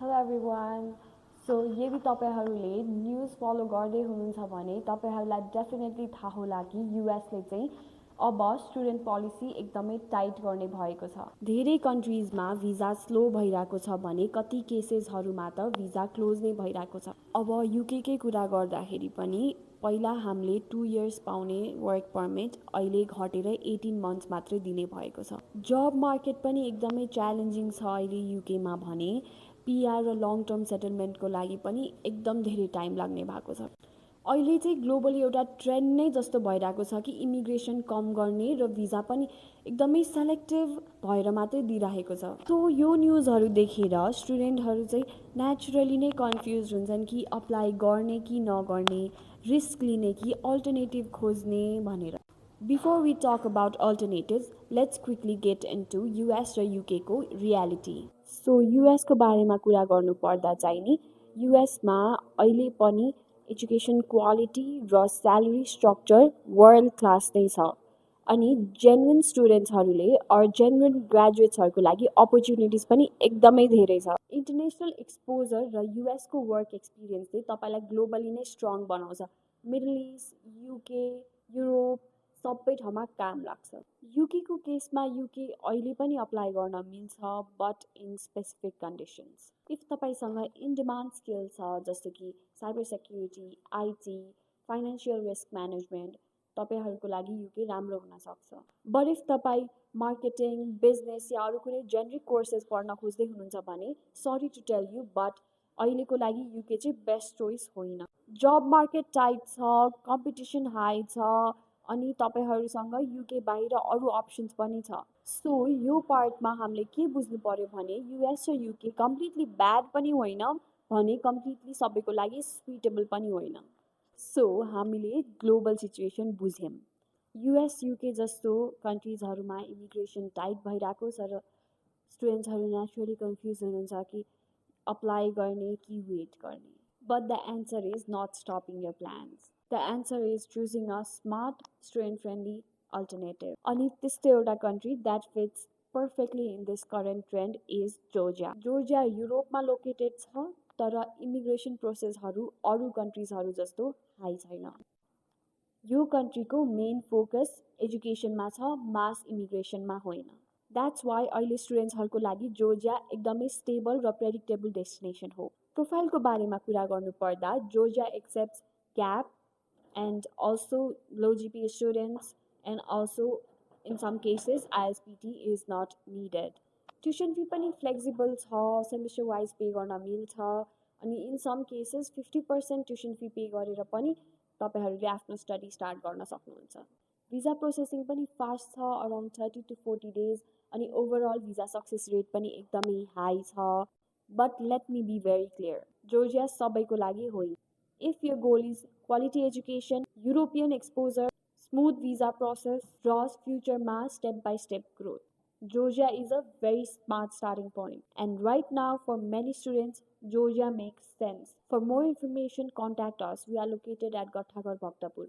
Hello everyone. So यदि तपाईहरुले news follow गर्दै हुनुहुन्छ भने तपाईहरुलाई डेफिनेटली थाहा होला कि युएसले चाहिँ अब स्टुडेन्ट पोलिसी एकदमै टाइट गर्ने भएको छ। धेरै कन्ट्रीजमा भिजा स्लो भइराको छ भने कति केसेसहरुमा त भिजा क्लोज नै भइराको छ। अब युके कै कुरा गर्दाखेरि पनि पहिला हामीले 2 इयर्स पाउने वर्क परमिट अहिले घटेर 18 मन्थ्स मात्रै दिने भएको छ। जब मार्केट पनि एकदमै च्यालेन्जिङ छ अहिले युके मा भने पीआर र लङ टर्म सेटलमेन्टको लागि पनि एकदम धेरै टाइम लाग्ने भएको छ। अहिले चाहिँ ग्लोबली एउटा ट्रेन्ड नै जस्तो भइरहेको छ कि इमिग्रेसन कम गर्ने र भिजा पनि एकदमै सेलेक्टिभ भएर मात्रै दिइरहेको छ। सो यो न्युजहरू देखेर स्टुडेन्टहरू चाहिँ नेचुरली नै कन्फ्युज हुन्छन् कि अप्लाई गर्ने कि नगर्ने, रिस्क लिने कि अल्टरनेटिभ खोज्ने भनेर। Before we talk about alternatives, let's quickly get into US र UK को reality. So US को बारेमा कुरा गर्नु पर्दा चाहिँ नि US मा अहिले पनि एजुकेसन क्वालिटी र स्यालेरी स्ट्रक्चर वर्ल्ड क्लास नै छ। अनि जेन्युन स्टुडेन्ट्सहरूले जेन्युन ग्रेजुएट्सहरूको लागि अपर्च्युनिटिज पनि एकदमै धेरै छ। इन्टरनेसनल एक्सपोजर र US को वर्क एक्सपिरियन्सले तपाईलाई ग्लोबली नै स्ट्रङ बनाउँछ। मिडल इस्ट, युके, युरोप सबै ठाउँमा काम लाग्छ। युके को केसमा युके अहिले पनि अप्लाई गर्न मिल्छ but in specific conditions. If तपाईसँग इन डिमान्ड स्किल छ जस्तो कि cyber security, IT, financial risk management, तपाईहरुको लागि युके राम्रो हुन सक्छ। बट इफ तपाई मार्केटिङ, बिजनेस या अरु कुनै जेनरिक कोर्सेस पढ्न खोज्दै हुनुहुन्छ भने sorry to tell you but अहिलेको लागि युके चाहिँ बेस्ट चोइस होइन। जब मार्केट टाइट छ, कम्पिटिसन हाई छ अनि तपाईहरुसँग युके बाहिर अरु अप्सन्स पनि छ। सो यो पार्टमा हामीले के बुझ्नु पर्यो भने युएस र युके कम्प्लिटली ब्याड पनि होइन भने कम्प्लिटली सबैको लागि सुइटेबल पनि होइन। सो हामीले ग्लोबल सिचुएसन बुझ्यौं। युएस युके जस्तो कन्ट्रीजहरुमा इमिग्रेसन टाइट भइराको छ र स्टुडेन्ट्सहरु नेचुरली कन्फ्युज हुनुहुन्छ कि अप्लाई गर्ने कि वेट गर्ने। But the answer is not stopping your plans. The answer is choosing a smart, student-friendly alternative. अनि त्यस्तो एउटा country that fits perfectly in this current trend is Georgia. Georgia युरोपमा located छ तर इमिग्रेसन प्रोसेसहरु अरु कन्ट्रीजहरु जस्तो हाई छैन। यो कन्ट्रीको मेन फोकस एजुकेसनमा छ, मास इमिग्रेसनमा होइन। That's why अहिले स्टुडेन्ट्सहरुको लागि जोर्जिया एकदमै स्टेबल र प्रेडिक्टेबल डेस्टिनेसन हो। प्रोफाइलको बारेमा कुरा गर्नु पर्दा Georgia accepts gap and also low GPA students and also in some cases ISPT is not needed. Tuition fee पनि flexible छ, semester wise पे गर्न मिल्छ अनि in some cases 50% tuition fee pay गरेर पनि तपाईहरुले आफ्नो स्टडी स्टार्ट गर्न सक्नुहुन्छ। भिजा प्रोसेसिङ पनि फास्ट छ, अराउन्ड 30 to 40 days अनि ओभरअल भिजा सक्सेस रेट पनि एकदमै हाई छ। But let me be very clear, Georgia सबैको लागि होइन। If your goal is quality education, European exposure, smooth visa process, draws future mass step-by-step growth, Georgia is a very smart starting point. And right now, for many students, Georgia makes sense. For more information, contact us. We are located at Gathagar, Bhaktapur.